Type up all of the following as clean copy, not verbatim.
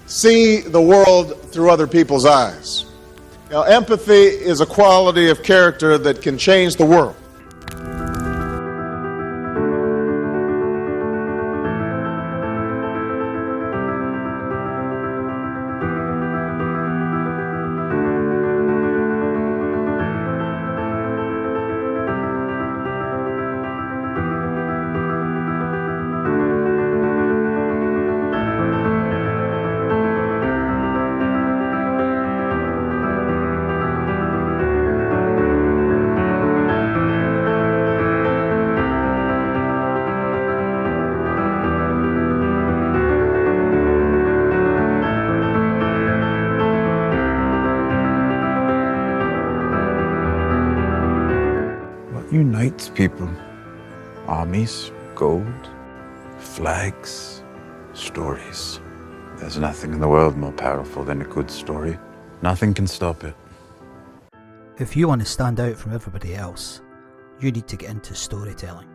see the world through other people's eyes. Now, empathy is a quality of character that can change the world. Unites people, armies, gold, flags, stories. There's nothing in the world more powerful than a good story. Nothing can stop it. If you want to stand out from everybody else, you need to get into storytelling.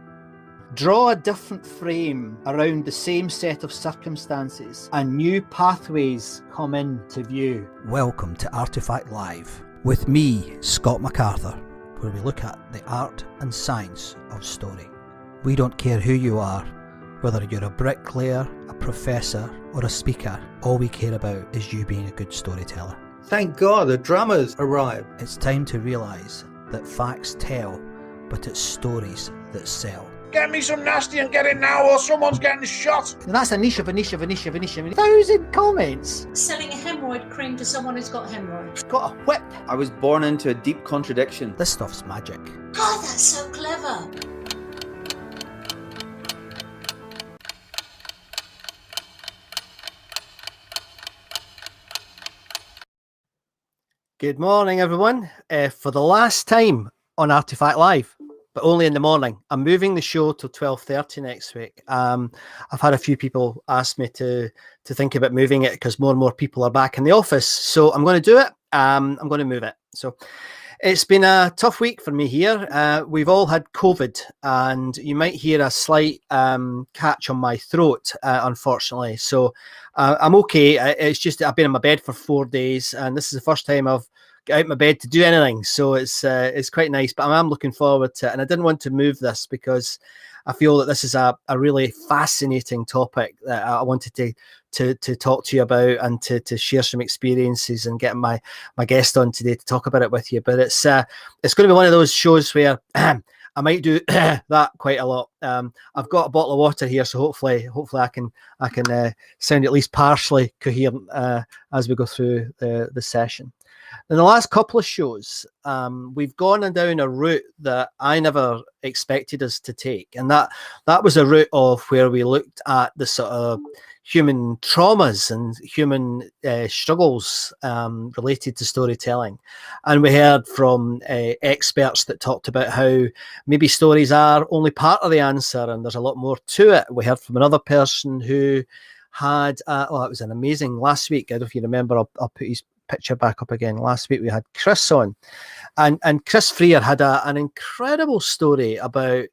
Draw a different frame around the same set of circumstances and new pathways come into view. Welcome to ARTEFACTLive with me, Scott MacArthur, where we look at the art and science of story. We don't care who you are, whether you're a bricklayer, a professor or a speaker, all we care about is you being a good storyteller. Thank God the drummers arrived. It's time to realise that facts tell, but it's stories that sell. Get me some nasty and get it now or someone's getting shot. And that's a niche of a niche of a niche of a niche of a 1,000 comments. Selling a hemorrhoid cream to someone who's got hemorrhoids. Got a whip. I was born into a deep contradiction. This stuff's magic. God, that's so clever. Good morning, everyone. For the last time on ARTEFACTLive, but only in the morning. I'm moving the show till 12:30 next week. I've had a few people ask me to think about moving it because more and more people are back in the office. So I'm going to do it. I'm going to move it. So it's been a tough week for me here. We've all had COVID, and you might hear a slight catch on my throat, unfortunately. So I'm okay. It's just I've been in my bed for 4 days, and this is the first time I've got out of my bed to do anything. So it's quite nice, but I'm looking forward to it. And I didn't want to move this because I feel that this is a really fascinating topic that I wanted to talk to you about and to share some experiences and get my guest on today to talk about it with you. But it's going to be one of those shows where I might do that quite a lot. I've got a bottle of water here, so hopefully I can sound at least partially coherent as we go through the session. In the last couple of shows, we've gone down a route that I never expected us to take, and that was a route of where we looked at the sort of human traumas and human struggles related to storytelling. And we heard from experts that talked about how maybe stories are only part of the answer and there's a lot more to it. We heard from another person who had, it was an amazing last week. I don't know if you remember, I'll put his picture back up again. Last week we had Chris on, and Chris Freer had an incredible story about,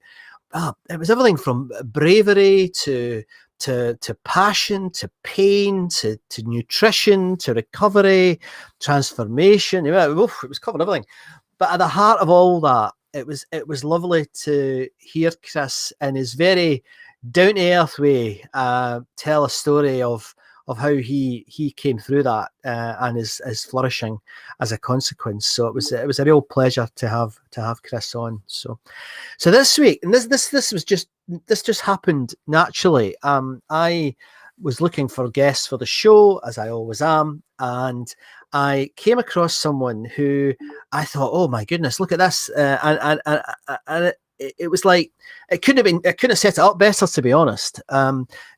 it was everything from bravery to passion, to pain, to nutrition, to recovery, transformation. It was covering everything. But at the heart of all that, it was lovely to hear Chris in his very down-to-earth way tell a story of how he came through that and is flourishing as a consequence. So it was a real pleasure to have Chris on. So this week, and this just happened naturally. I was looking for guests for the show, as I always am, and I came across someone who I thought, oh my goodness, look at this, and it was like I couldn't have set it up better, to be honest.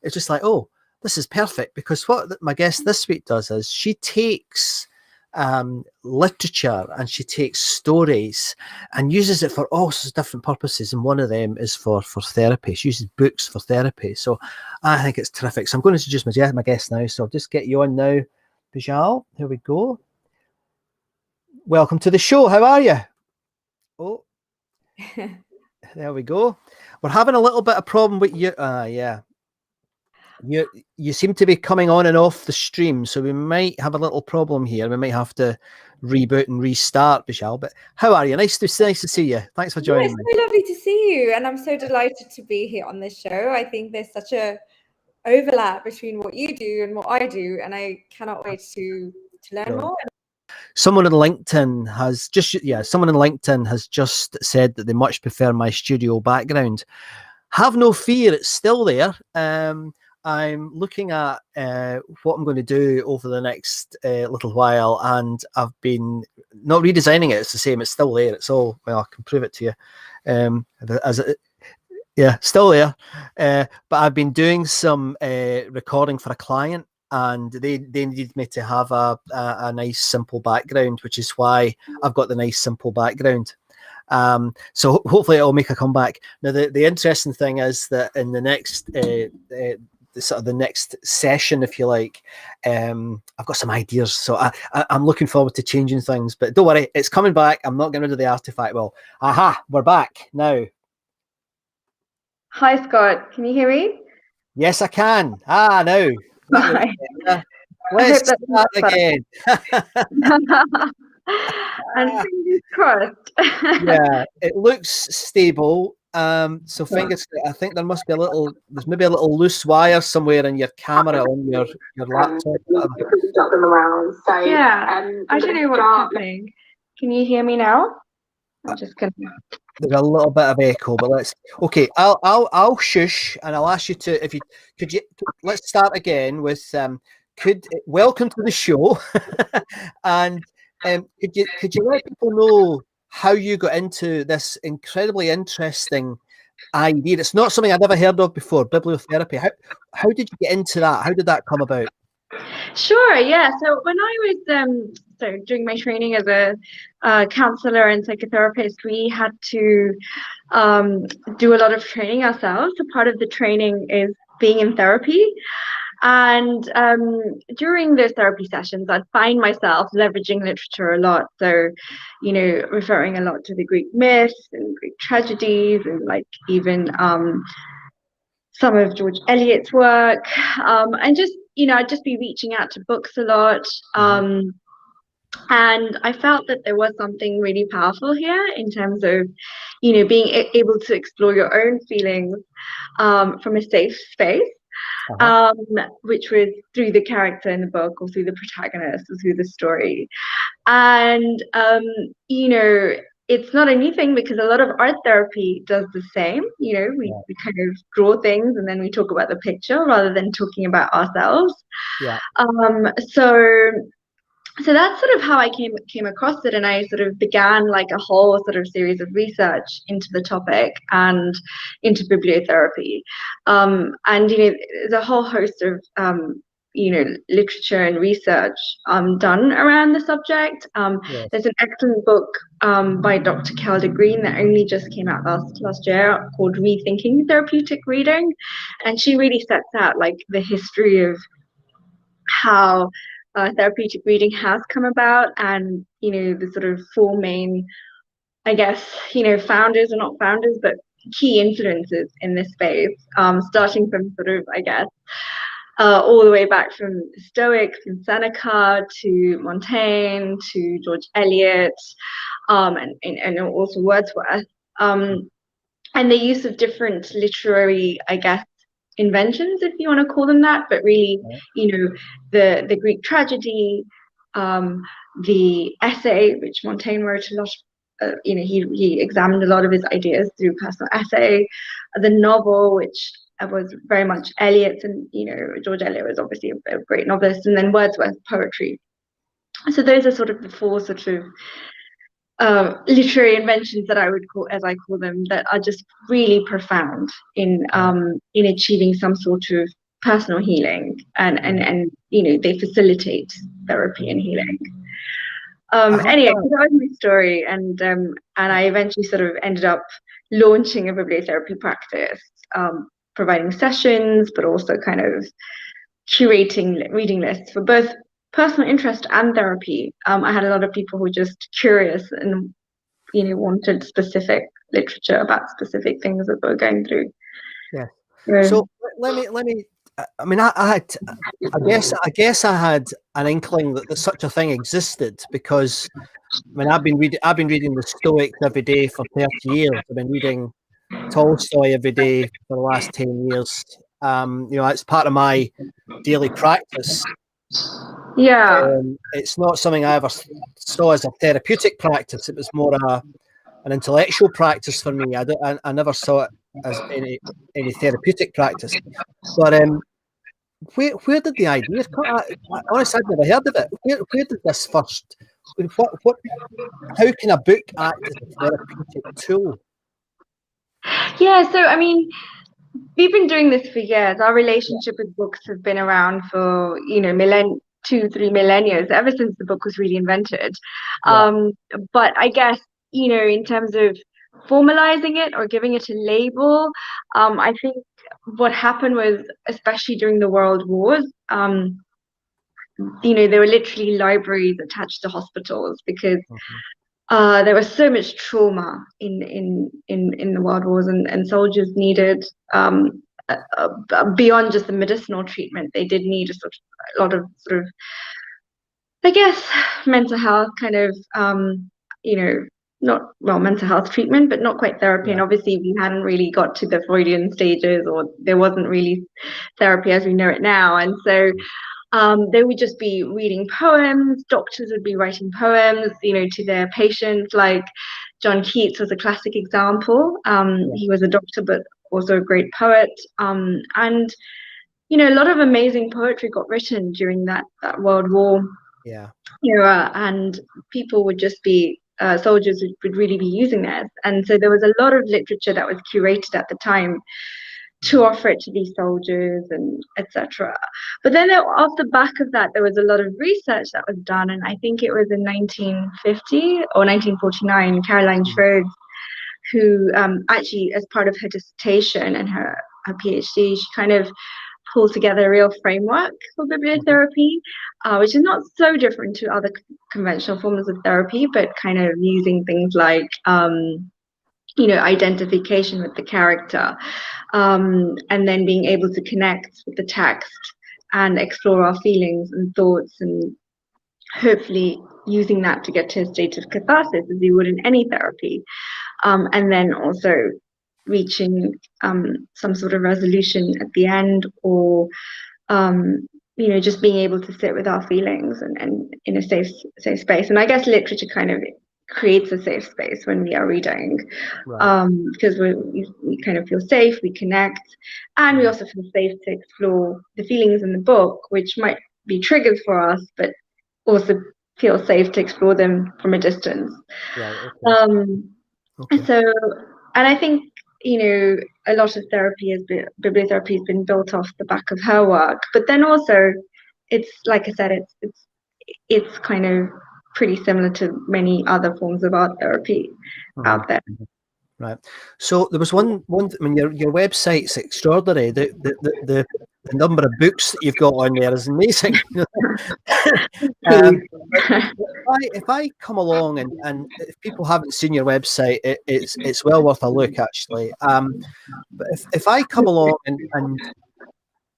It's just like, oh, this is perfect, because what my guest this week does is she takes literature and she takes stories and uses it for all sorts of different purposes, and one of them is for therapy. She uses books for therapy, so I think it's terrific. So I'm going to introduce my guest now, so I'll just get you on now. Bijal, here we go. Welcome to the show. How are you? Oh, there we go. We're having a little bit of problem with you. Yeah. You seem to be coming on and off the stream, so we might have a little problem here. We might have to reboot and restart, Bijal. But how are you? Nice to see you. Thanks for joining me. It's so lovely to see you, and I'm so delighted to be here on this show. I think there's such a overlap between what you do and what I do, and I cannot wait to learn more. Someone in LinkedIn has just said that they much prefer my studio background. Have no fear, it's still there. I'm looking at what I'm going to do over the next little while, and I've been not redesigning it. It's the same. It's still there. It's all, well, I can prove it to you. Still there. But I've been doing some recording for a client, and they needed me to have a nice simple background, which is why I've got the nice simple background. So hopefully it'll make a comeback. Now the interesting thing is that in the next the next session, if you like, I've got some ideas, so I'm looking forward to changing things, but don't worry, it's coming back. I'm not getting rid of the artifact. Well, we're back now. Hi Scott, can you hear me? Yes, I can. Now let's start again. And fingers crossed. Yeah, it looks stable. So fingers. I think there's maybe a little loose wire somewhere in your camera on your laptop. Yeah, I don't know what's happening. Can you hear me now? I'm just gonna. There's a little bit of echo, but I'll shush, and I'll ask you to, let's start again with welcome to the show. And could you let people know how you got into this incredibly interesting idea? It's not something I'd ever heard of before, bibliotherapy. How did you get into that? How did that come about? Sure, yeah. So when I was doing my training as a counselor and psychotherapist, we had to do a lot of training ourselves. So part of the training is being in therapy. And during those therapy sessions, I'd find myself leveraging literature a lot. So, referring a lot to the Greek myths and Greek tragedies, and like even some of George Eliot's work, and just, I'd just be reaching out to books a lot. And I felt that there was something really powerful here in terms of, being able to explore your own feelings from a safe space. Which was through the character in the book, or through the protagonist, or through the story. And it's not a new thing, because a lot of art therapy does the same. We kind of draw things and then we talk about the picture rather than talking about ourselves. So that's sort of how I came across it, and I sort of began like a whole sort of series of research into the topic and into bibliotherapy. And there's a whole host of literature and research done around the subject. There's an excellent book by Dr. Kelda Green that only just came out last year, called Rethinking Therapeutic Reading, and she really sets out like the history of how therapeutic reading has come about, and the sort of four main, I guess, founders, or not founders, but key influences in this space, starting from sort of, I guess, all the way back from the Stoics, from Seneca to Montaigne to George Eliot, and also Wordsworth, and the use of different literary, I guess, inventions, if you want to call them that, but really, the Greek tragedy, the essay, which Montaigne wrote a lot. He examined a lot of his ideas through personal essay, the novel, which was very much Eliot's, and George Eliot was obviously a great novelist, and then Wordsworth poetry. So those are sort of the four sort of literary inventions that I would call, as I call them, that are just really profound in achieving some sort of personal healing, and they facilitate therapy and healing. Anyway, so that was my story, and I eventually sort of ended up launching a bibliotherapy practice, providing sessions, but also kind of curating reading lists for both personal interest and therapy. I had a lot of people who were just curious and wanted specific literature about specific things that we're going through. Yeah. So let me I mean, I guess I had an inkling that such a thing existed because, I mean, I've been reading the Stoics every day for 30 years. I've been reading Tolstoy every day for the last 10 years. It's part of my daily practice. Yeah. It's not something I ever saw as a therapeutic practice. It was more an intellectual practice for me. I never saw it as any therapeutic practice. But where did the idea come? Honestly, I'd never heard of it. Where did this first? What? How can a book act as a therapeutic tool? Yeah, so I mean, we've been doing this for years. Our relationship with books has been around for, 2-3 millennia, ever since the book was really invented. Yeah. But I guess, in terms of formalizing it or giving it a label, I think what happened was, especially during the World Wars, there were literally libraries attached to hospitals because there was so much trauma in the World Wars, and soldiers needed beyond just the medicinal treatment. They did need a lot of sort of, I guess, mental health kind of, not mental health treatment, but not quite therapy. Yeah. And obviously, we hadn't really got to the Freudian stages, or there wasn't really therapy as we know it now. And so they would just be reading poems. Doctors would be writing poems, to their patients. Like John Keats was a classic example. He was a doctor, but also a great poet. And a lot of amazing poetry got written during that World War era, and people would just be soldiers would really be using this. And so there was a lot of literature that was curated at the time to offer it to these soldiers and etc. But then off the back of that, there was a lot of research that was done, and I think it was in 1950 or 1949, Caroline Schroeder, who actually, as part of her dissertation and her PhD, she kind of pulled together a real framework for bibliotherapy, which is not so different to other conventional forms of therapy, but kind of using things like identification with the character, and then being able to connect with the text and explore our feelings and thoughts, and hopefully using that to get to a state of catharsis as you would in any therapy, and then also reaching some sort of resolution at the end, or just being able to sit with our feelings and in a safe space. And I guess literature kind of creates a safe space when we are reading, because we kind of feel safe, we connect, and we also feel safe to explore the feelings in the book, which might be triggers for us, but also feel safe to explore them from a distance. So, and I think a lot of bibliotherapy has been built off the back of her work, but then also it's, like I said, it's kind of pretty similar to many other forms of art therapy out there. Right. So there was one. I mean, your website's extraordinary. The number of books that you've got on there is amazing. If I come along and if people haven't seen your website, it's well worth a look, actually. But if I come along and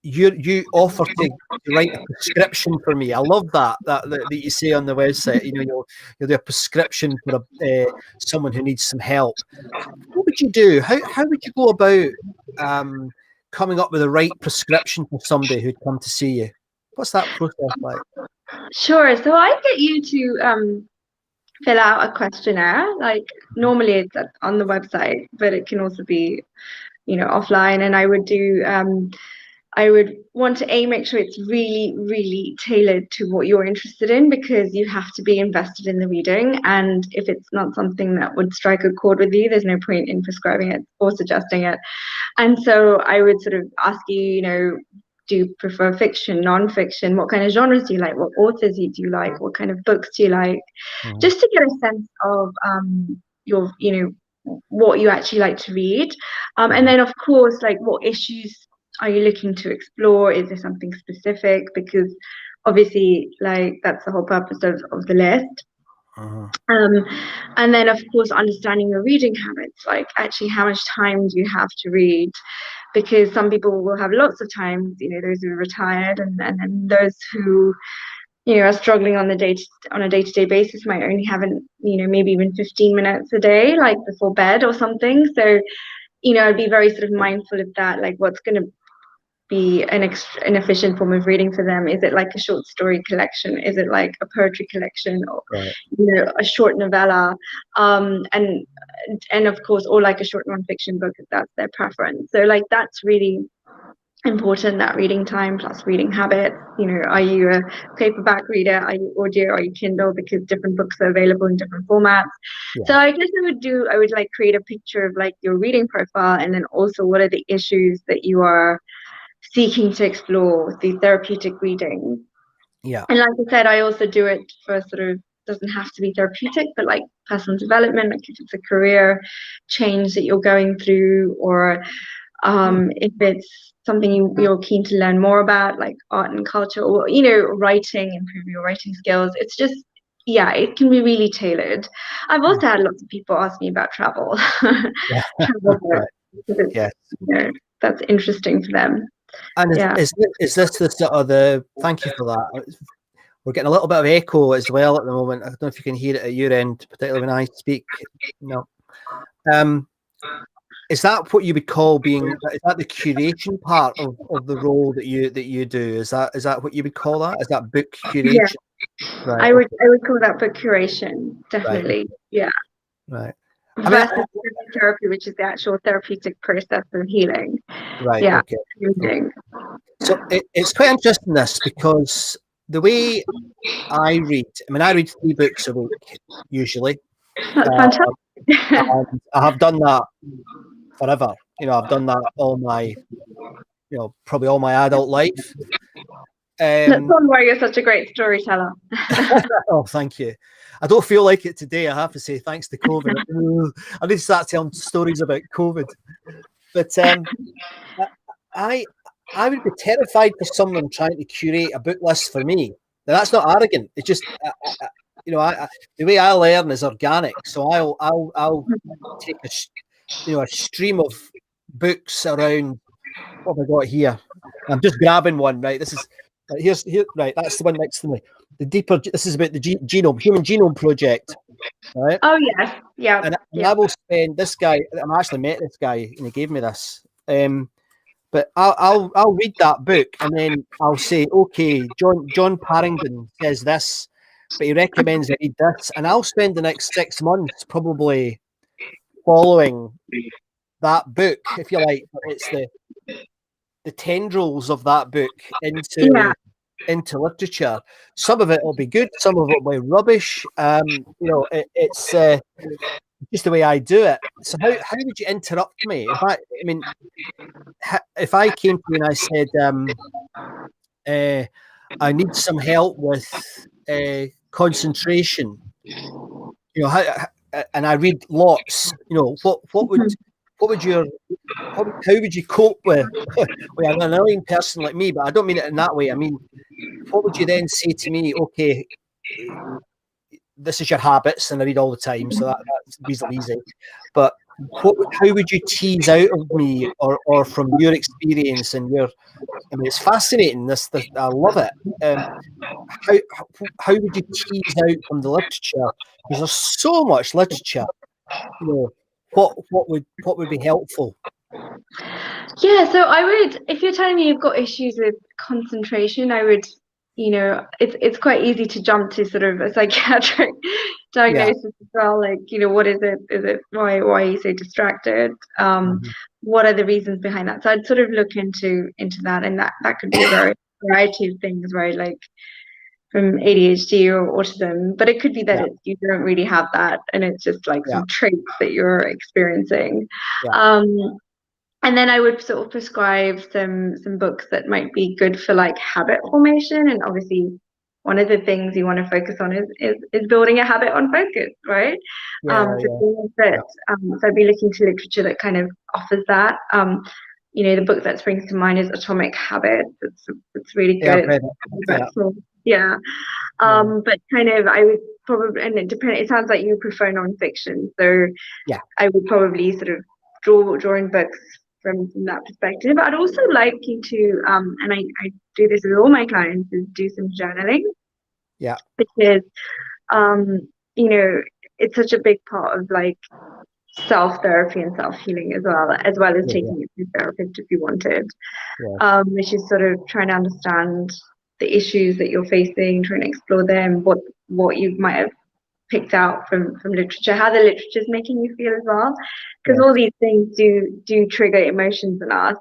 you offer to write a prescription for me. I love that you say on the website. You'll do a prescription for someone who needs some help. What would you do? How would you go about coming up with the right prescription for somebody who'd come to see you? What's that process like? Sure. So I get you to fill out a questionnaire. Like normally it's on the website, but it can also be, offline. And I would want to make sure it's really, really tailored to what you're interested in, because you have to be invested in the reading. And if it's not something that would strike a chord with you, there's no point in prescribing it or suggesting it. And so I would sort of ask you, do you prefer fiction, non-fiction? What kind of genres do you like? What authors do you like? What kind of books do you like? Just to get a sense of your, what you actually like to read. And then, of course, like, what issues are you looking to explore? Is there something specific? Because obviously, like, that's the whole purpose of the list. And then, of course, understanding your reading habits, like actually how much time do you have to read? because some people will have lots of time, those who are retired, and then those who are struggling on a day-to-day basis might only have maybe even 15 minutes a day, like before bed or something. So I'd be very sort of mindful of that, like what's going to be an efficient form of reading for them. Is it like a short story collection? Is it like a poetry collection, or a short novella, and of course, or like a short nonfiction book if that's their preference. So like that's really important, that reading time plus reading habits. Are you a paperback reader? Are you audio? Are you Kindle? Because different books are available in different formats. So I guess I would like create a picture of like your reading profile, and then also what are the issues that you are seeking to explore, the therapeutic reading. And like I said, I also do it for sort of, doesn't have to be therapeutic, but like personal development, like if it's a career change that you're going through, or if it's something you're keen to learn more about, like art and culture, or writing, improve your writing skills. It's just, it can be really tailored. I've also had lots of people ask me about travel. That's interesting for them. And is this the sort of the, thank you for that. We're getting a little bit of echo as well at the moment. I don't know if you can hear it at your end, particularly when I speak. No. Is that what you would call being? Is that the curation part of the role that you do? Is that what you would call that? Is that book curation? Yeah. Right. I would call that book curation, definitely. Right. Yeah. Right. Versus therapy, which is the actual therapeutic process of healing. Right. Yeah. Okay. So it's quite interesting this, because the way I read, I read 3 books a week usually. That's fantastic. And I have done that forever. I've done that all my, probably all my adult life. That's not why you're such a great storyteller. Oh, thank you. I don't feel like it today, I have to say, thanks to COVID. I need to start telling stories about COVID. But I would be terrified for someone trying to curate a book list for me. Now, that's not arrogant. It's just, the way I learn is organic. So I'll take a stream of books around. What have I got here? I'm just grabbing one. Right, this is here. Right, that's the one next to me. The deeper. This is about the Human Genome Project. Right. Oh yes, yeah. And I will spend this guy. I actually met this guy, and he gave me this. But I'll read that book, and then I'll say, okay, John Parrington says this, but he recommends I read this, and I'll spend the next 6 months probably following that book, if you like. It's the tendrils of that book into literature. Some of it will be good, some of it will be rubbish. It's just the way I do it. So how would you interrupt me if I came to you and I said I need some help with concentration, and I read lots, how would you cope with an annoying person like me? But I don't mean it in that way. I mean, what would you then say to me? Okay, this is your habits, and I read all the time, so that's reasonably easy. But how would you tease out of me, or from your experience and your? It's fascinating. This I love it. How would you tease out from the literature? Because there's so much literature. What would be helpful? Yeah, so I would, if you're telling me you've got issues with concentration, I would, it's quite easy to jump to sort of a psychiatric diagnosis as well. Like, what is it? Is it why are you so distracted? What are the reasons behind that? So I'd sort of look into that, and that could be a variety of things, right? Like from ADHD or autism, but it could be that you don't really have that, and it's just like some traits that you're experiencing. And then I would sort of prescribe some books that might be good for like habit formation. And obviously one of the things you want to focus on is building a habit on focus, right? So I'd be looking to literature that kind of offers that. The book that springs to mind is Atomic Habits. It's really good. But kind of I would probably, and it sounds like you prefer nonfiction, so I would probably sort of draw in books from that perspective. I'd also like you to, and I do this with all my clients, is do some journaling. Yeah. Because, it's such a big part of like self-therapy and self-healing as well as taking it to a therapist if you wanted, which is sort of trying to understand the issues that you're facing, trying to explore them, what you might have picked out from literature, how the literature is making you feel as well, because all these things do trigger emotions in us,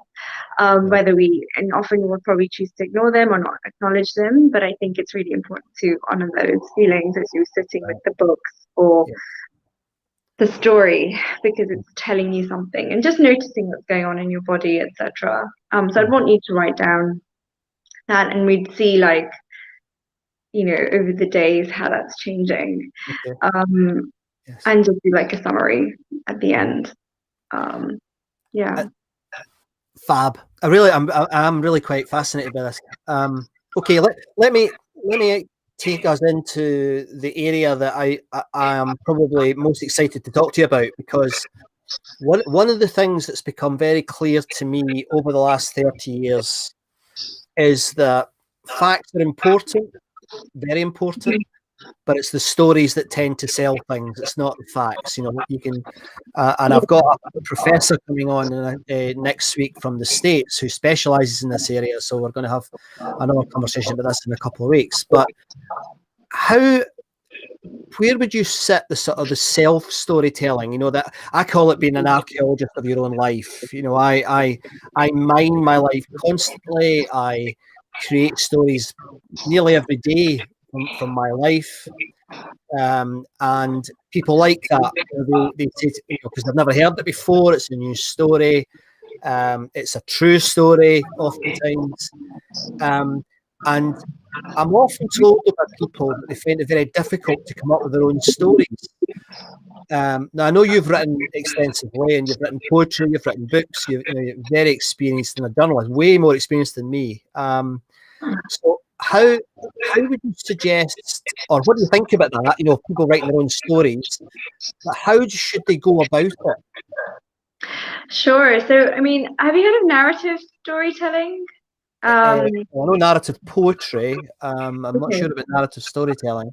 whether and often we'll probably choose to ignore them or not acknowledge them, but I think it's really important to honor those feelings as you're sitting with the books or the story, because it's telling you something, and just noticing what's going on in your body, etc. So I'd want you to write down that, and we'd see, like, over the days how that's changing. And just do like a summary at the end. Fab. I'm really quite fascinated by this. Okay, let me take us into the area that I am probably most excited to talk to you about, because one of the things that's become very clear to me over the last 30 years is that facts are important, very important, but it's the stories that tend to sell things. It's not the facts. You can, and I've got a professor coming on next week from the States who specializes in this area. So we're going to have another conversation about this in a couple of weeks. But where would you sit the sort of the self storytelling? That I call it being an archaeologist of your own life. I mine my life constantly. I create stories nearly every day from my life, and people like that. They say, because they've never heard it before, it's a new story, it's a true story oftentimes, and I'm often told about people that they find it very difficult to come up with their own stories. Now, I know you've written extensively, and you've written poetry, you've written books, you're very experienced in a journalist, way more experienced than me. So how would you suggest, or what do you think about that? People writing their own stories, but how should they go about it? Sure. So, I mean, have you heard of narrative storytelling? I know narrative poetry. I'm not sure about narrative storytelling.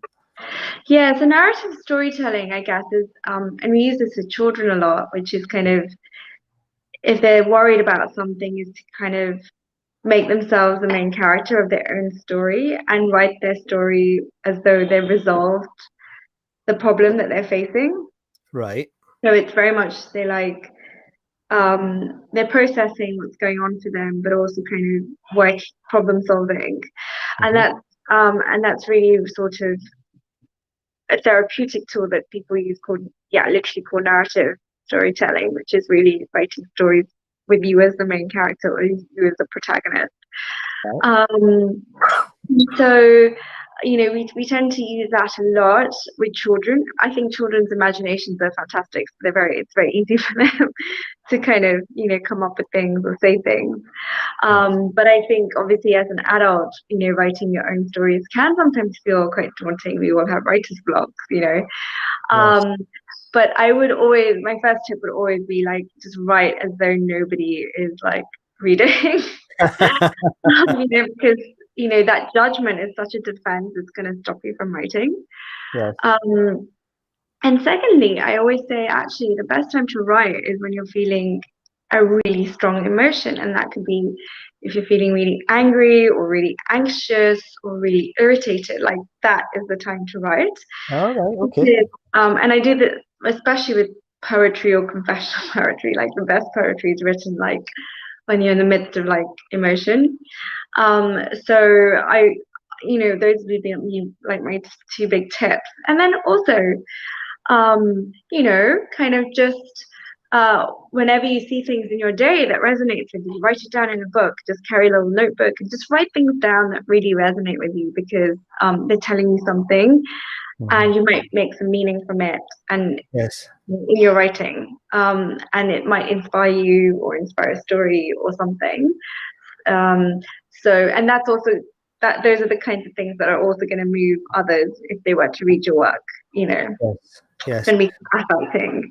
Yeah, so narrative storytelling, I guess, is, and we use this with children a lot, which is kind of, if they're worried about something, is to kind of make themselves the main character of their own story and write their story as though they've resolved the problem that they're facing. Right. So it's very much they're processing what's going on for them, but also kind of problem solving, and that's really sort of a therapeutic tool that people use literally called narrative storytelling, which is really writing stories with you as the main character or you as the protagonist. So, we tend to use that a lot with children. I think children's imaginations are fantastic. So it's very easy for them to kind of, come up with things or say things. But I think obviously as an adult, writing your own stories can sometimes feel quite daunting. We all have writer's blocks, Yes. But my first tip would always be like, just write as though nobody is like reading, because that judgment is such a defense. It's going to stop you from writing. Yes. And secondly, I always say actually the best time to write is when you're feeling a really strong emotion, and that could be if you're feeling really angry or really anxious or really irritated. Like, that is the time to write. All right. Okay. And I do that especially with poetry or confessional poetry. Like, the best poetry is written like when you're in the midst of like emotion. So I, those would be like my two big tips. And then also, kind of just whenever you see things in your day that resonates with you, write it down in a book. Just carry a little notebook and just write things down that really resonate with you, because they're telling you something, and you might make some meaning from it, and in your writing, and it might inspire you or inspire a story or something. And that's also those are the kinds of things that are also going to move others if they were to read your work. Yes. It's going to be cathartic.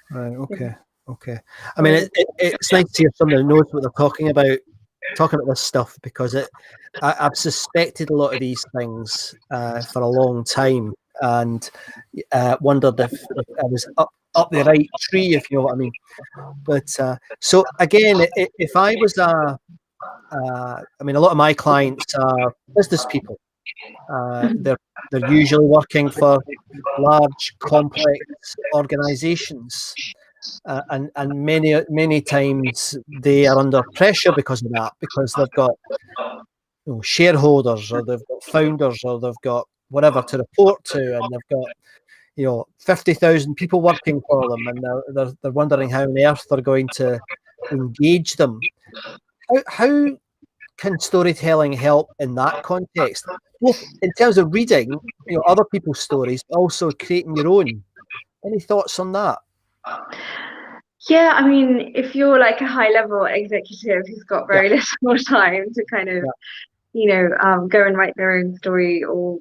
Right. Okay. Okay. I mean, it's nice to hear someone who knows what they're talking about this stuff, because I've suspected a lot of these things for a long time, and wondered if I was up the right tree, if you know what I mean. But so again, if I was I mean, a lot of my clients are business people. They're usually working for large, complex organizations. And many times they are under pressure because of that, because they've got shareholders, or they've got founders, or they've got whatever to report to, and they've got 50,000 people working for them, and they're wondering how on earth they're going to engage them. How can storytelling help in that context, both in terms of reading other people's stories, but also creating your own? Any thoughts on that? Yeah, I mean, if you're like a high-level executive who's got very little time to kind of, go and write their own story, or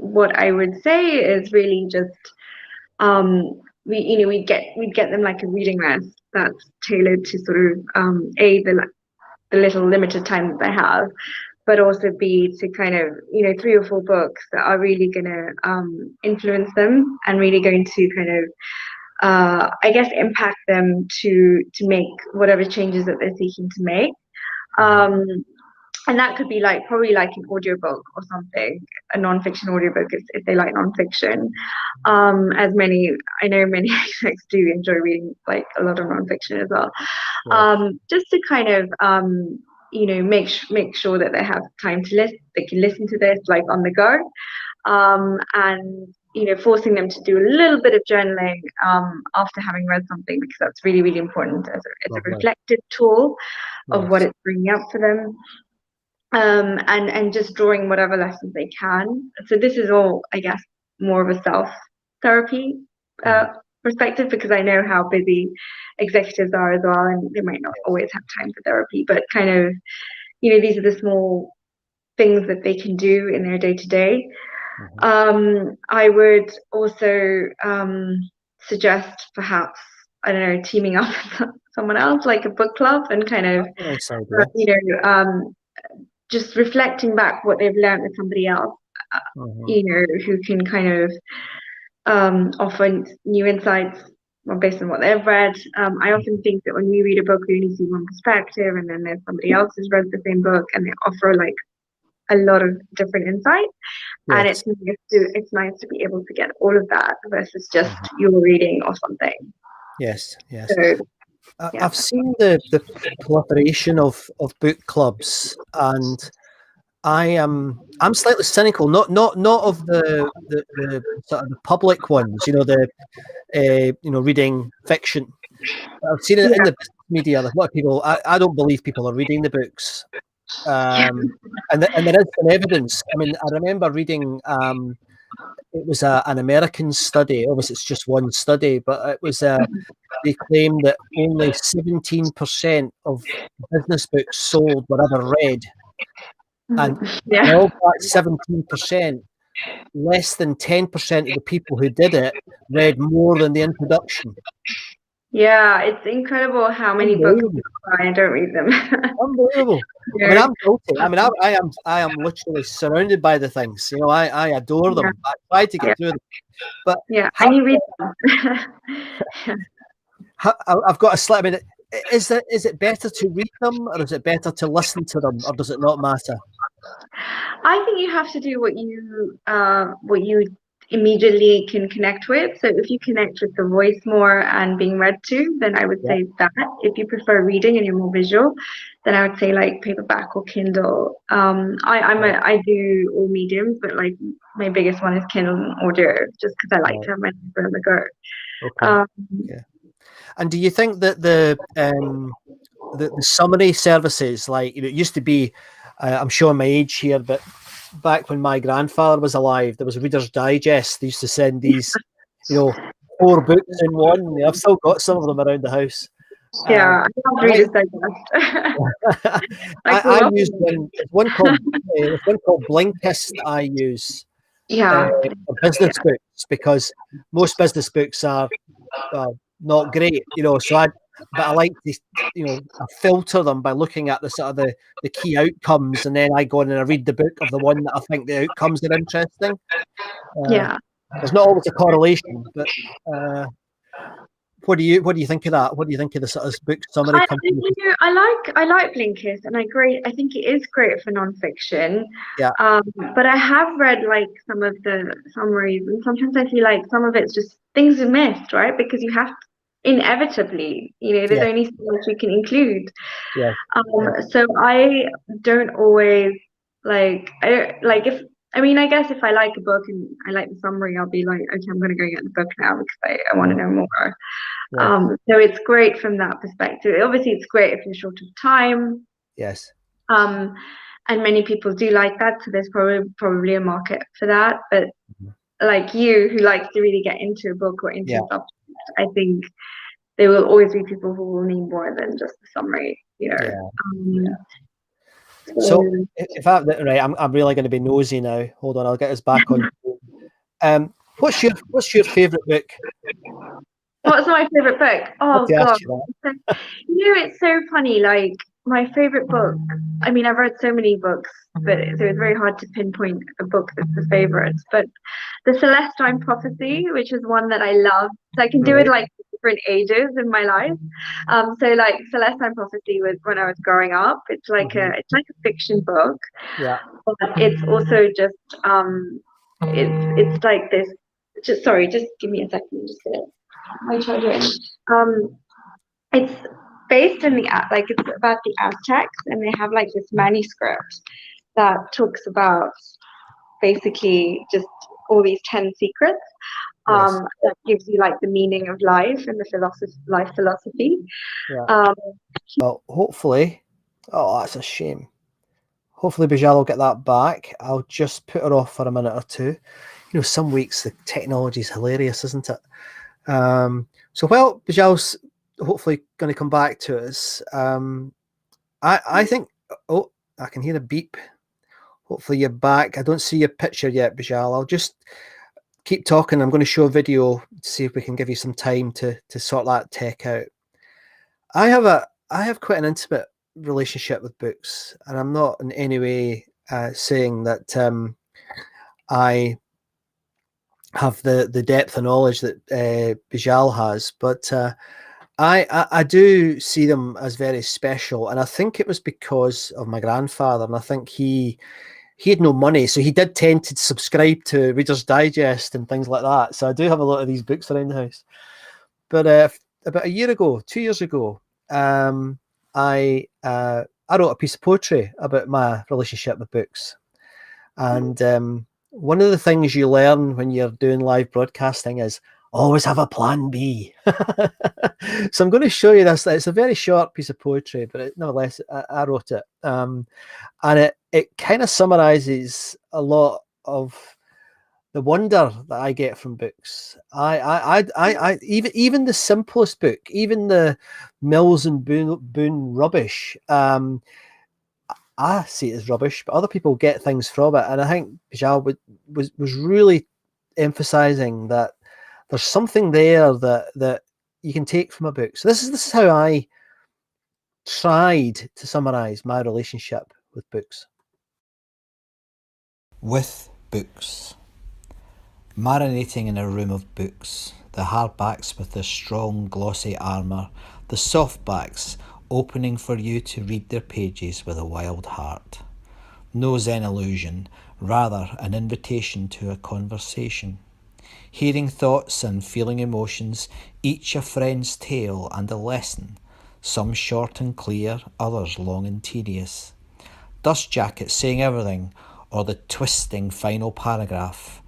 what I would say is really just, we'd get them like a reading list that's tailored to sort of the little limited time that they have, but also B, to kind of 3 or 4 books that are really going to influence them, and really going to kind of I guess impact them to make whatever changes that they're seeking to make. And that could be probably like an audiobook or something, a nonfiction audiobook if they like nonfiction. As I know many execs do enjoy reading like a lot of nonfiction as well. Just to kind of make sure that they have time to listen, they can listen to this like on the go, and forcing them to do a little bit of journaling after having read something, because that's really, really important as a reflective tool of what it's bringing up for them. And just drawing whatever lessons they can. So this is all, I guess, more of a self-therapy perspective, because I know how busy executives are as well, and they might not always have time for therapy, but kind of, these are the small things that they can do in their day-to-day. I would also suggest perhaps, I don't know, teaming up with someone else, like a book club, and kind of, just reflecting back what they've learned with somebody else, who can kind of offer new insights based on what they've read. I often think that when we read a book, we only see one perspective, and then there's somebody else who's read the same book, and they offer like a lot of different insights. And it's nice to be able to get all of that versus just your reading or something. Yes. So, I've seen the proliferation of book clubs, and I'm slightly cynical, not of the sort of the public ones, reading fiction. I've seen it in the media. Like, a lot of people, I don't believe people are reading the books. And there is some evidence. I mean, I remember reading it was an American study. Obviously it's just one study, but it was they claimed that only 17% of business books sold were ever read, and of that 17%, less than 10% of the people who did it read more than the introduction. Yeah, it's incredible how many books I don't read them. Unbelievable. I mean, I'm guilty. I mean, I am literally surrounded by the things. I adore them. I try to get through them. But and you read them. I've got a slight. I mean, is it better to read them, or is it better to listen to them, or does it not matter? I think you have to do what you immediately can connect with. So if you connect with the voice more and being read to, then I would say that. If you prefer reading and you're more visual, then I would say like paperback or Kindle. I do all mediums, but like my biggest one is Kindle and audio, just because I like to have my library on the go. Okay. And do you think that the summary services, like it used to be, I'm showing my age here, but back when my grandfather was alive, there was a Reader's Digest. They used to send these, 4 books in one. I've still got some of them around the house. I love Reader's Digest. I use one called Blinkist. I use for business books, because most business books are not great, so but I like to, I filter them by looking at the sort of the key outcomes, and then I go in and I read the book of the one that I think the outcomes are interesting. Yeah. There's not always a correlation, but what do you think of that? What do you think of the sort of book summary? I like Blinkist, and I think it is great for nonfiction. Yeah. But I have read like some of the summaries, and sometimes I feel like some of it's just things are missed, right? Because you have inevitably, there's only so much you can include. Yeah. So I don't always I guess if I like a book and I like the summary, I'll be like, okay, I'm going to go get the book now because I want to know more. Yeah. So it's great from that perspective. Obviously, it's great if you're short of time. Yes. And many people do like that, so there's probably a market for that. But like you, who likes to really get into a book or into a subject, I think there will always be people who will need more than just the summary. So if I'm really going to be nosy now. Hold on, I'll get us back on. What's your favorite book? What's my favorite book? Oh God, it's so funny. Like my favorite book. I mean, I've read so many books, but it's very hard to pinpoint a book that's the favorite. But the Celestine Prophecy, which is one that I love, so I can do it like different ages in my life. So like Celestine Prophecy was when I was growing up. It's like a fiction book. Yeah. But it's also just it's like this. Just give me a second. I'm just gonna my charger. It's based in it's about the Aztecs, and they have like this manuscript that talks about basically just all these 10 secrets. That gives you like the meaning of life and the life philosophy. Well, hopefully, that's a shame. Hopefully Bijal will get that back. I'll just put her off for a minute or two. Some weeks the technology is hilarious, isn't it? So while Bijal's hopefully going to come back to us, I think, I can hear a beep. Hopefully you're back. I don't see your picture yet, Bijal. I'll just keep talking. I'm going to show a video to see if we can give you some time to sort that tech out. I have quite an intimate relationship with books, and I'm not in any way saying that I have the depth of knowledge that Bijal has, but I do see them as very special, and I think it was because of my grandfather, and I think he had no money, so he did tend to subscribe to Reader's Digest and things like that. So I do have a lot of these books around the house. But about 2 years ago, I wrote a piece of poetry about my relationship with books, and one of the things you learn when you're doing live broadcasting is always have a plan B. So I'm going to show you this. It's a very short piece of poetry, but nonetheless, I wrote it. And it kind of summarizes a lot of the wonder that I get from books. I even the simplest book, even the Mills and Boon rubbish, I see it as rubbish, but other people get things from it. And I think Bijal was really emphasizing that there's something there that you can take from a book. So this is how I tried to summarize my relationship with books. With books. Marinating in a room of books, the hardbacks with their strong glossy armour, the softbacks opening for you to read their pages with a wild heart. No Zen illusion, rather an invitation to a conversation. Hearing thoughts and feeling emotions, each a friend's tale and a lesson, some short and clear, others long and tedious. Dust jackets saying everything, or the twisting final paragraph.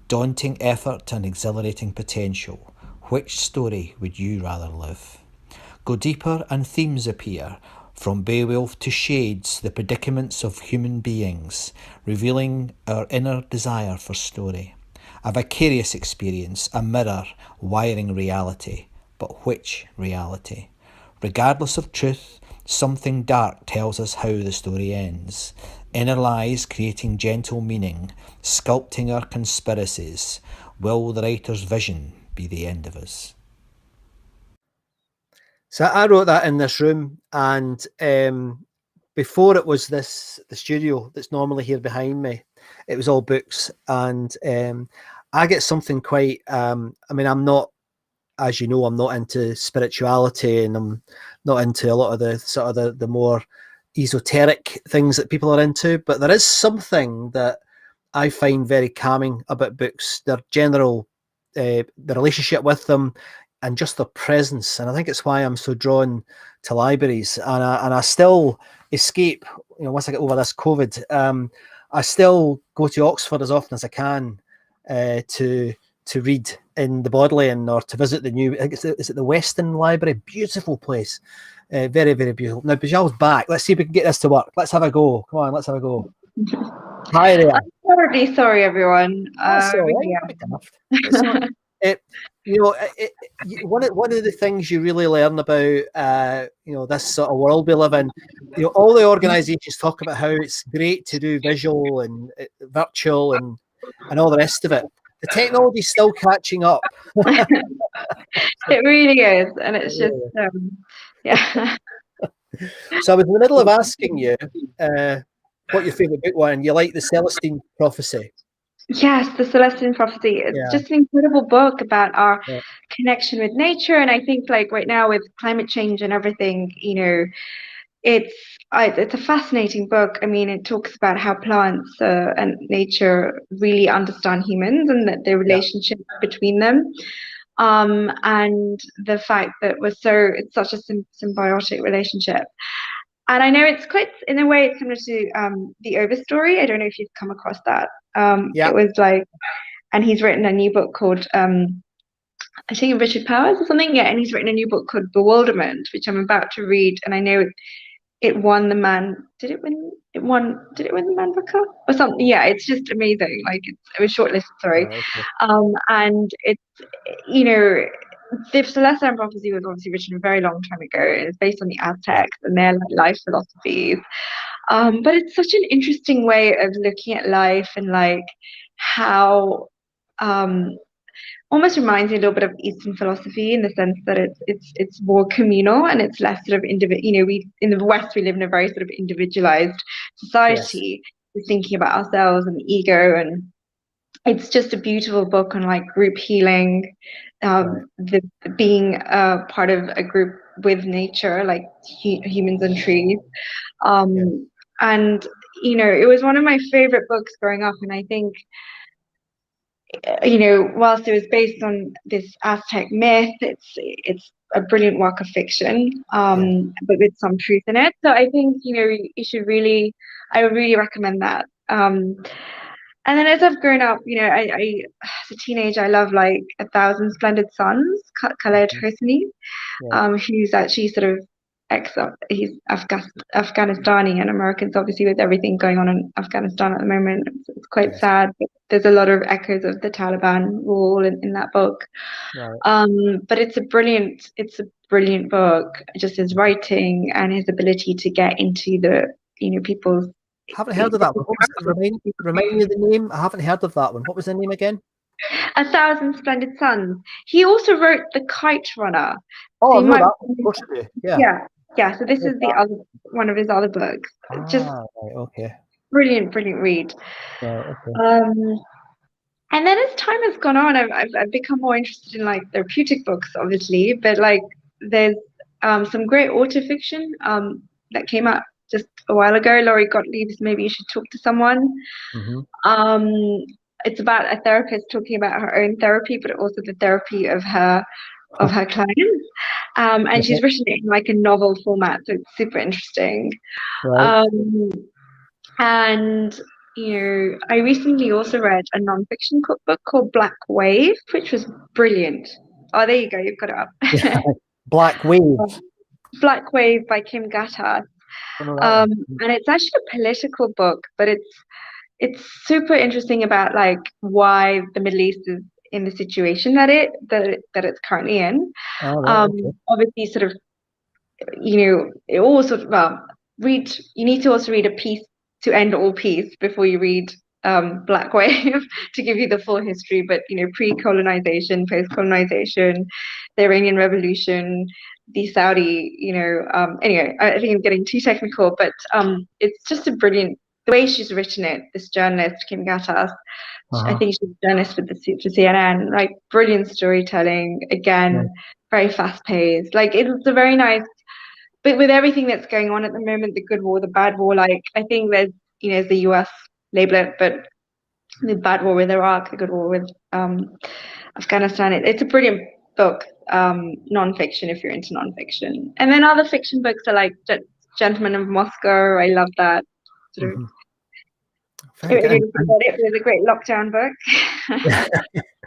Daunting effort and exhilarating potential. Which story would you rather live? Go deeper and themes appear, from Beowulf to Shades, the predicaments of human beings, revealing our inner desire for story. A vicarious experience, a mirror, wiring reality. But which reality? Regardless of truth, something dark tells us how the story ends. Inner lies creating gentle meaning, sculpting our conspiracies. Will the writer's vision be the end of us? So I wrote that in this room, and before it was the studio that's normally here behind me, it was all books, and I get something quite. I mean, I'm not, as you know, I'm not into spirituality, and I'm not into a lot of the sort of the more esoteric things that people are into. But there is something that I find very calming about books. Their general, the relationship with them, and just their presence. And I think it's why I'm so drawn to libraries. And I still escape. You know, once I get over this COVID, I still go to Oxford as often as I can to read in the Bodleian, or to visit the new. I think is it the Western Library? Beautiful place, very, very beautiful. Now Bijal's back. Let's see if we can get this to work. Let's have a go. Come on, let's have a go. Hi there. I'm terribly sorry, everyone. That's all right. Yeah. Don't be daft. It's not- one of the things you really learn about this sort of world we live in, all the organisations talk about how it's great to do visual and virtual and all the rest of it. The technology's still catching up. It really is, and it's just yeah. So I was in the middle of asking you what your favourite book was, and you like the Celestine Prophecy. Yes, the Celestine Prophecy. It's just an incredible book about our connection with nature, and I think like right now with climate change and everything, it's a fascinating book. I mean, it talks about how plants and nature really understand humans, and that the relationship between them, and the fact that it's such a symbiotic relationship. And I know it's quite, in a way, it's similar to the Overstory. I don't know if you've come across that. It was like, and he's written a new book called, I think Richard Powers or something. Yeah, and he's written a new book called Bewilderment, which I'm about to read. And I know it won the Man. Did it win the Man Booker or something? Yeah, it's just amazing. Like it was shortlisted. Sorry, and it's the Celestine Prophecy was obviously written a very long time ago. It's based on the Aztecs and their life philosophies. But it's such an interesting way of looking at life, and like how almost reminds me a little bit of Eastern philosophy, in the sense that it's more communal, and it's less sort of individual. We in the West, we live in a very sort of individualized society. We're thinking about ourselves and the ego, and it's just a beautiful book on like group healing, the being part of a group with nature, like humans and trees. And it was one of my favorite books growing up, and I think whilst it was based on this Aztec myth, it's a brilliant work of fiction, but with some truth in it. So I think you should really, I would really recommend that. And then as I've grown up, I as a teenager, I love like A Thousand Splendid Suns, Khaled Hosseini, who's actually sort of he's Afghanistani, and Americans, obviously, with everything going on in Afghanistan at the moment, it's quite sad. But there's a lot of echoes of the Taliban rule in that book. But it's a brilliant book, just his writing and his ability to get into the people's. I haven't heard of that one. What was it? Remind me of the name. I haven't heard of that one. What was the name again? A Thousand Splendid Suns. He also wrote The Kite Runner. Oh, so I know that one. Of course you do. Yeah. So this is the other one of his other books. Just brilliant read. And then as time has gone on, I've become more interested in like therapeutic books, obviously, but like there's some great autofiction that came out just a while ago. Laurie Gottlieb's Maybe You Should Talk to Someone. It's about a therapist talking about her own therapy, but also the therapy of her clients. And she's written it in like a novel format, so it's super interesting. And I recently also read a nonfiction book called Black Wave, which was brilliant. Oh, there you go, you've got it up. Black Wave. Black Wave by Kim Gattas. And it's actually a political book, but it's super interesting about like why the Middle East is in the situation that it's currently in. Obviously, sort of, it all sort of you need to also read A Peace to End All Peace before you read Black Wave to give you the full history. But pre-colonization, post-colonization, the Iranian Revolution, the Saudi, anyway, I think I'm getting too technical, but it's just a brilliant, the way she's written it, this journalist, Kim Gattas, I think she's a journalist for CNN, like brilliant storytelling, again, very fast paced. Like it's a very nice, but with everything that's going on at the moment, the good war, the bad war, like I think there's, as the US label it, but the bad war with Iraq, the good war with Afghanistan, it's a brilliant book, non-fiction if you're into non-fiction. And then other fiction books are like Gentleman of Moscow. I love that. Sort of. It was a great lockdown book.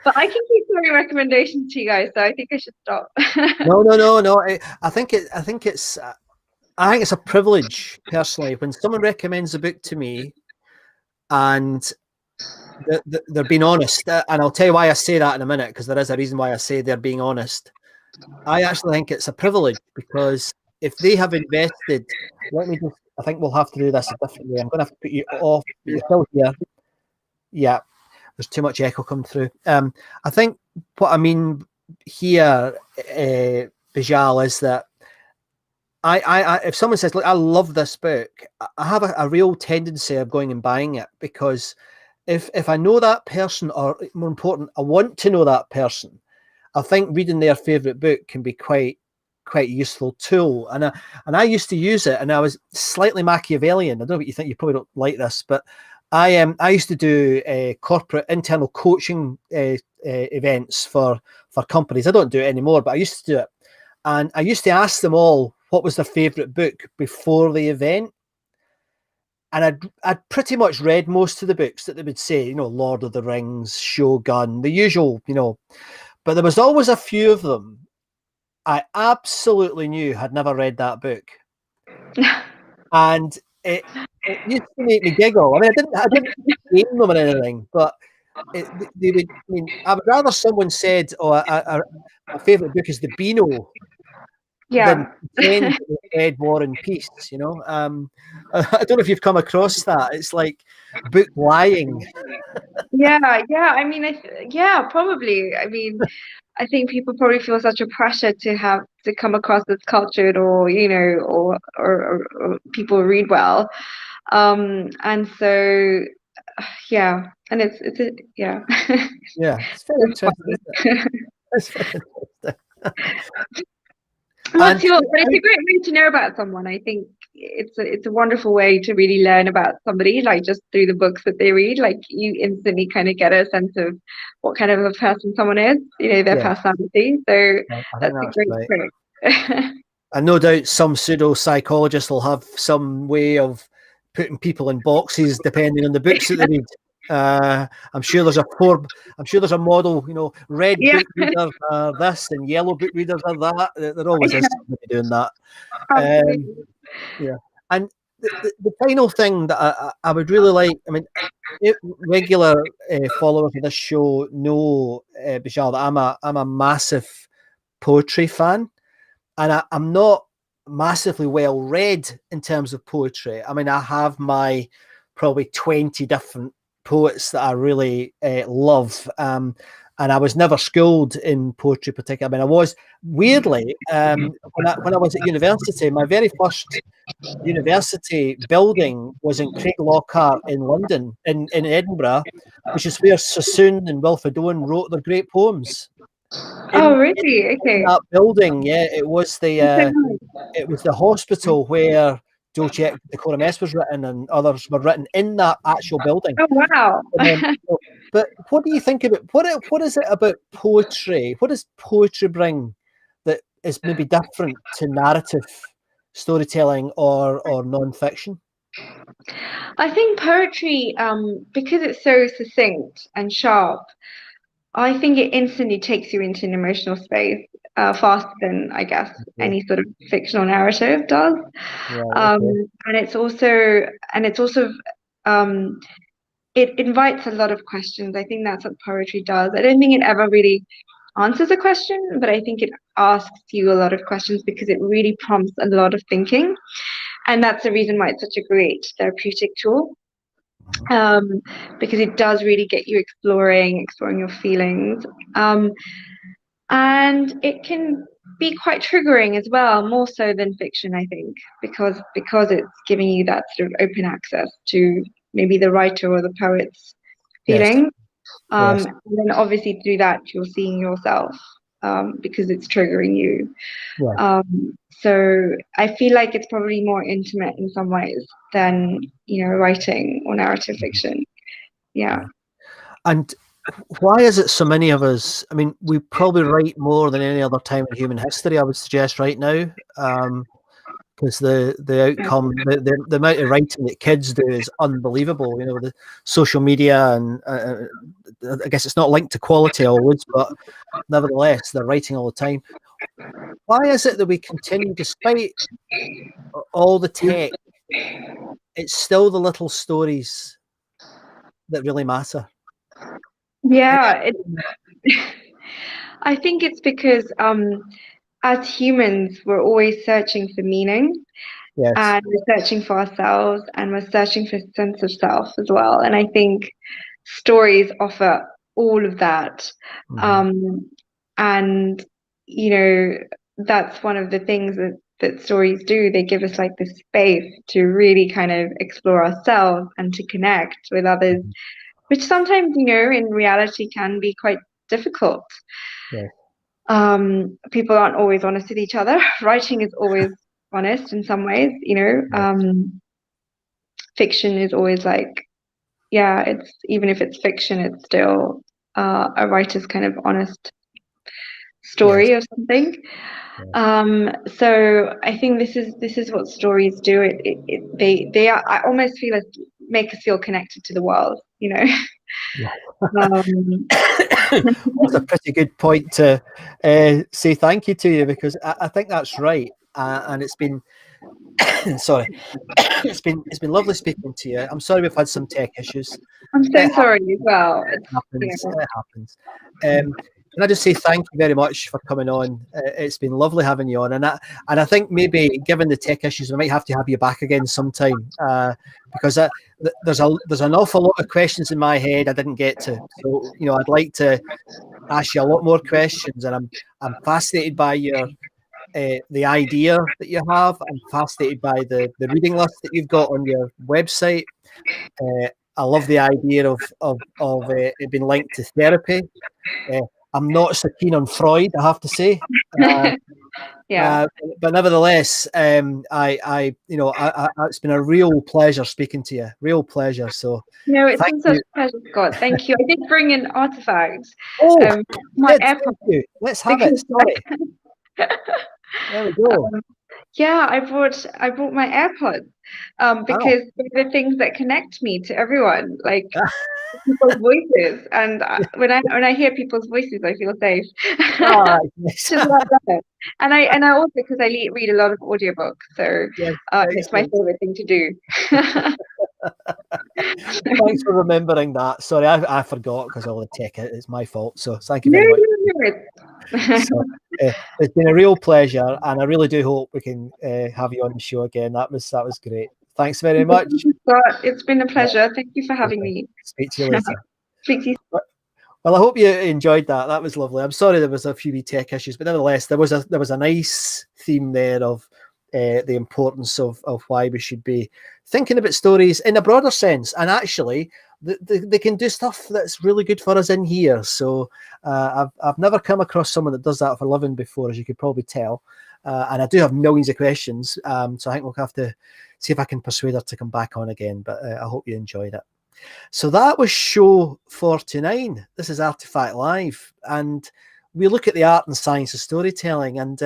But I can keep throwing recommendations to you guys, so I think I should stop. No. I think it's a privilege personally when someone recommends a book to me and they're being honest, and I'll tell you why I say that in a minute, because there is a reason why I say they're being honest. I actually think it's a privilege, because if they have invested, I think we'll have to do this a different way. I'm going to have to put you off, but you're still here. Yeah, there's too much echo coming through. I think what I mean here, Bijal, is that I if someone says, look, I love this book, I have a real tendency of going and buying it, because if I know that person, or more important, I want to know that person, I think reading their favorite book can be quite useful tool. And I used to use it, and I was slightly Machiavellian. I don't know what you think. You probably don't like this, but I used to do corporate internal coaching events for companies. I don't do it anymore, but I used to do it, and I used to ask them all what was their favorite book before the event. And I'd pretty much read most of the books that they would say, Lord of the Rings, Shogun, the usual, but there was always a few of them I absolutely knew had never read that book. And it used to make me giggle. I mean, I didn't blame them or anything, but I would rather someone said, my favourite book is the Beano, than pretend that they read War and Peace, I don't know if you've come across that. It's like book lying. Yeah. I mean, probably. I mean, I think people probably feel such a pressure to come across as cultured, or or people read well, and so and it's it's very interesting. It's very interesting. But it's a great way to know about someone. I think it's a wonderful way to really learn about somebody, like just through the books that they read. Like you instantly kind of get a sense of what kind of a person someone is, their personality. So that's a great trick. And no doubt some pseudo psychologists will have some way of putting people in boxes depending on the books that they read. I'm sure there's a model, red book readers are this and yellow book readers are that. There always is somebody doing that. And the final thing that I would really like, I mean, regular followers of this show know, Bijal, that I'm a massive poetry fan, and I'm not massively well read in terms of poetry. I mean, I have my probably 20 different poets that I really love, and I was never schooled in poetry particularly. I mean, I was weirdly when I was at university, my very first university building was in Craig Lockhart in London, in Edinburgh, which is where Sassoon and Wilfred Owen wrote their great poems. Really? Okay. In that building, it was the hospital where Dolce Decorum Est was written, and others were written in that actual building. Oh wow! But what do you think about what is it about poetry? What does poetry bring that is maybe different to narrative storytelling or non-fiction? I think poetry, because it's so succinct and sharp, I think it instantly takes you into an emotional space faster than, I guess, any sort of fictional narrative does. And it's also it invites a lot of questions. I think that's what poetry does. I don't think it ever really answers a question, but I think it asks you a lot of questions because it really prompts a lot of thinking. And that's the reason why it's such a great therapeutic tool. Because it does really get you exploring your feelings, and it can be quite triggering as well, more so than fiction, I think, because it's giving you that sort of open access to maybe the writer or the poet's Yes. feelings. Yes. And then obviously through that you're seeing yourself, because it's triggering you. Yeah. So I feel like it's probably more intimate in some ways than, writing or narrative fiction. Yeah. And why is it so many of us? I mean, we probably write more than any other time in human history, I would suggest right now, because the outcome, the amount of writing that kids do is unbelievable. The social media, and I guess it's not linked to quality always, but nevertheless, they're writing all the time. Why is it that we continue, despite all the tech, it's still the little stories that really matter? Yeah, I think it's because as humans, we're always searching for meaning. Yes. And we're searching for ourselves, and we're searching for a sense of self as well. And I think stories offer all of that. And, that's one of the things that stories do. They give us like this space to really kind of explore ourselves and to connect with others, which sometimes, in reality can be quite difficult. Yeah. People aren't always honest with each other. Writing is always honest in some ways, fiction is always like, it's, even if it's fiction, it's still a writer's kind of honest story or something. So I think this is what stories do. They are, I almost feel like, make us feel connected to the world, That's a pretty good point to say thank you to you, because I think that's right, and it's been sorry, it's been lovely speaking to you. I'm sorry we've had some tech issues. I'm so sorry as well. It happens. Can I just say thank you very much for coming on? It's been lovely having you on, and I think maybe given the tech issues, we might have to have you back again sometime, because there's an awful lot of questions in my head I didn't get to. So I'd like to ask you a lot more questions, and I'm fascinated by your the idea that you have. I'm fascinated by the reading list that you've got on your website. I love the idea of it being linked to therapy. I'm not so keen on Freud, I have to say. But nevertheless, it's been a real pleasure speaking to you. Real pleasure. So it's been such a pleasure, Scott. Thank you. I did bring in artifacts. My AirPods. Let's have it. Sorry. There we go. I brought my AirPods because they're the things that connect me to everyone, like people's voices. And when I hear people's voices, I feel safe. And I also, because I read a lot of audiobooks, so it's my favorite thing to do. Thanks for remembering that. Sorry, I forgot because all the tech, it's my fault. So thank you very much. So, it's been a real pleasure, and I really do hope we can have you on the show again. That was great. Thanks very much. It's been a pleasure. Thank you for having me. Speak to you later. Speak to you. Well, I hope you enjoyed that. That was lovely. I'm sorry there was a few tech issues, but nevertheless, there was a nice theme there of the importance of why we should be thinking about stories in a broader sense, and actually they can do stuff that's really good for us in here. So I've never come across someone that does that for a living before, as you could probably tell, and I do have millions of questions, so I think we'll have to see if I can persuade her to come back on again, but I hope you enjoyed it. So that was show 49. This is Artifact Live, and we look at the art and science of storytelling, and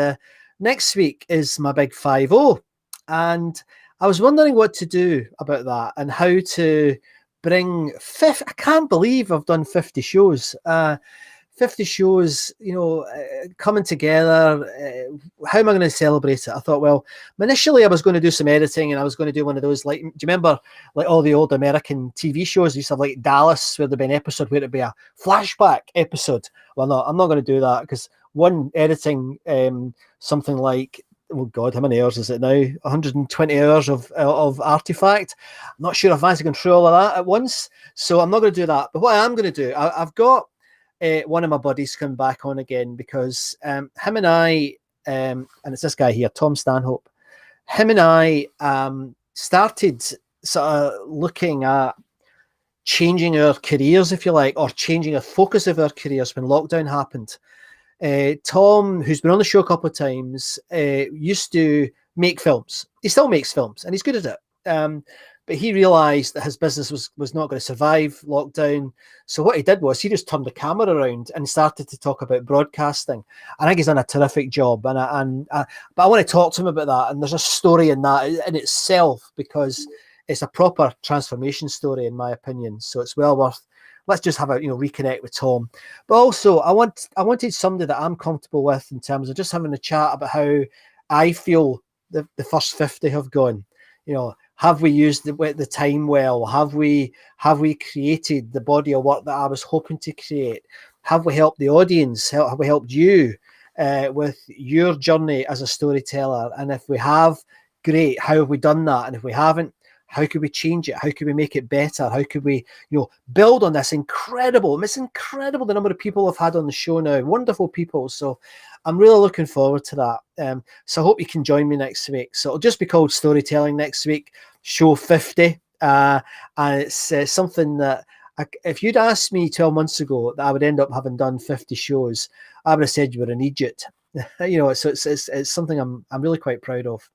next week is my big 5-0, and I was wondering what to do about that and how to bring I can't believe I've done 50 shows. 50 shows, coming together. How am I going to celebrate it? I thought, well, initially I was going to do some editing, and I was going to do one of those, like, do you remember like all the old American TV shows? Used to have like Dallas, where there'd be an episode where it'd be a flashback episode. Well, no, I'm not going to do that, because one, editing something like, oh God, how many hours is it now? 120 hours of Artifact. I'm not sure if I can control all of that at once, so I'm not going to do that. But what I am going to do, I've got one of my buddies coming back on again, because him and I and it's this guy here, Tom Stanhope. Him and I started sort of looking at changing our careers, if you like, or changing a focus of our careers when lockdown happened. Tom, who's been on the show a couple of times, used to make films. He still makes films, and he's good at it. But he realised that his business was not going to survive lockdown. So what he did was he just turned the camera around and started to talk about broadcasting. I think he's done a terrific job. But I want to talk to him about that. And there's a story in that in itself, because it's a proper transformation story, in my opinion. So it's well worth. Let's just have a reconnect with Tom. But also, I wanted somebody that I'm comfortable with in terms of just having a chat about how I feel the first 50 have gone. Have we used the time well? Have we created the body of work that I was hoping to create? Have we helped the audience? Have we helped you with your journey as a storyteller? And if we have, great. How have we done that? And if we haven't, how could we change it? How could we make it better? How could we, build on this incredible? It's incredible the number of people I've had on the show now. Wonderful people. So I'm really looking forward to that. So I hope you can join me next week. So it'll just be called Storytelling next week, show 50. And it's something that if you'd asked me 12 months ago that I would end up having done 50 shows, I would have said you were an idiot. So it's something I'm really quite proud of.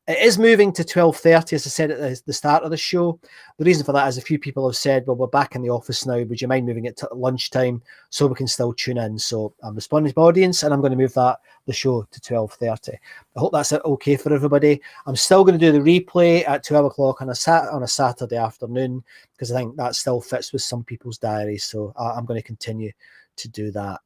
It is moving to 12:30, as I said at the start of the show. The reason for that is a few people have said, well, we're back in the office now. Would you mind moving it to lunchtime so we can still tune in? So I'm responding to my audience, and I'm going to move the show to 12:30. I hope that's okay for everybody. I'm still going to do the replay at 12 o'clock on a Saturday afternoon, because I think that still fits with some people's diaries. So I'm going to continue to do that.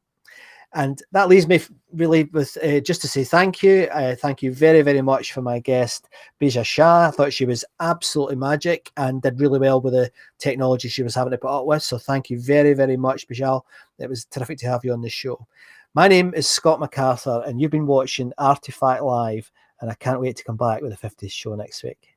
And that leaves me really with just to say thank you. Thank you very, very much for my guest, Bijal Shah. I thought she was absolutely magic and did really well with the technology she was having to put up with. So thank you very, very much, Bijal. It was terrific to have you on the show. My name is Scott MacArthur, and you've been watching Artefact Live, and I can't wait to come back with the 50th show next week.